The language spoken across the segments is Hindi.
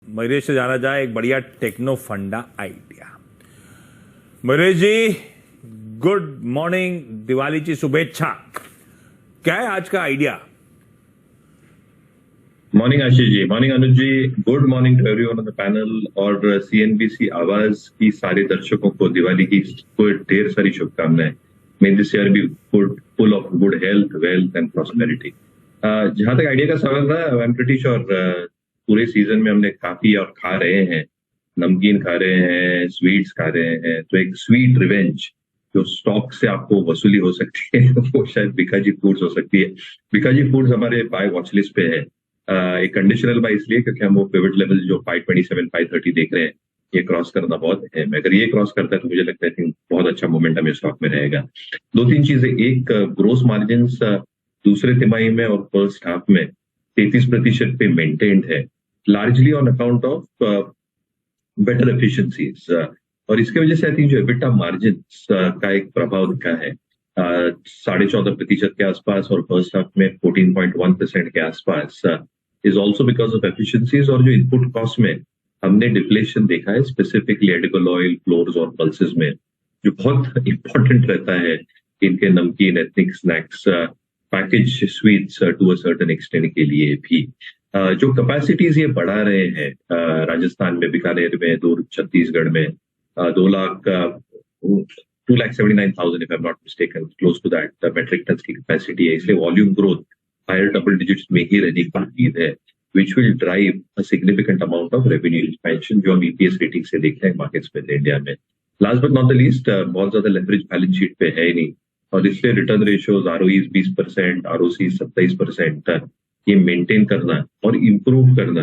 मयूरेश से जाना जाए एक बढ़िया techno funda idea. Mayuresh ji, good morning, दिवाळीची शुभेच्छा। क्या है आज का idea? Morning Ashish ji, morning Anuj ji, good morning to everyone on the panel और सीएनबीसी आवाज की सारे दर्शकों को दिवाली की ढेर सारी शुभकामनाएं। May this year be full of good health, wealth and prosperity. जहां तक आइडिया का सवाल था, आई एम प्रीटी श्योर पूरे सीजन में हमने काफी और खा रहे हैं, नमकीन खा रहे हैं, स्वीट्स खा रहे हैं, तो एक स्वीट रिवेंज जो स्टॉक से आपको वसूली हो सकती है वो शायद बिकाजी फूड्स हो सकती है। बिकाजी फूड्स हमारे बाय वॉच लिस्ट पे है। एक कंडीशनल बाय इसलिए क्योंकि हम वो पिवट लेवल जो 527 530 देख रहे हैं, ये क्रॉस करना बहुत है। अगर ये क्रॉस करता है तो मुझे लगता है बहुत अच्छा मोमेंटम इस स्टॉक में रहेगा। दो तीन चीजें, एक ग्रोस मार्जिन दूसरे तिमाही में और फर्स्ट हाफ में 33% पे मेंटेन्ड है, largely on account of better efficiencies. और इसके वजह से आई थिंक जो एबिटा मार्जिन का एक प्रभाव दिखा है 14.5% के आसपास और फर्स्ट हाफ में 14.1% के आसपास, is also because of efficiencies. और जो इनपुट कॉस्ट में हमने डिफ्लेशन देखा है, स्पेसिफिकली एडिबल ऑयल, फ्लोर्स और पल्सेस में, जो बहुत इंपॉर्टेंट रहता है इनके नमकीन, ethnic snacks, package sweets to a certain extent के लिए भी। जो कैपेसिटीज ये बढ़ा रहे हैं राजस्थान में, बीकानेर में, दूर छत्तीसगढ़ में 2,79,000 if I'm not mistaken, close to that metric tons की कैपेसिटी है। इसलिए volume growth higher double digits में ही रहने की उम्मीद है, which will drive a significant amount of revenue expansion जो हम EPS रेटिंग से देख रहे हैं मार्केट्स में इंडिया में। Last but not the least, बहुत ज्यादा लेवरेज बैलेंस शीट पे है ही नहीं, और इसलिए रिटर्न रेशियोज ROEs 20%, ROCs 27% ये मेंटेन करना और इम्प्रूव करना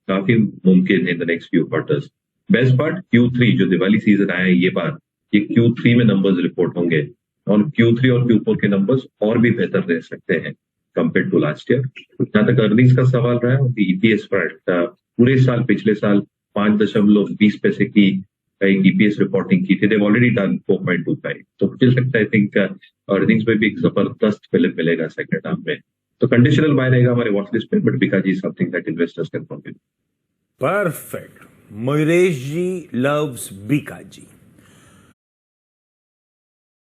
काफी मुमकिन है in the next few quarters. Best part Q3 जो दिवाली सीजन आया है ये बार, ये Q3 में नंबर्स रिपोर्ट होंगे और Q3 और Q4 के नंबर्स और भी बेहतर रह सकते हैं कंपेयर टू लास्ट ईयर। जहां तक अर्निंग्स का सवाल रहा है, EPS फ्रंट पूरे साल, पिछले साल 5.20 पैसे की एक EPS रिपोर्टिंग की थी, देव ऑलरेडी डन 4.25। तो मुझे लगता है आई थिंक अर्निंग्स में भी एक जबरदस्त फिलिप मिलेगा सेकंड हाफ में। तो कंडीशनल बाय रहेगा हमारे वॉच लिस्ट पे, but Bikaji is something that investors can forgive. Perfect. Mayuresh ji loves Bikaji.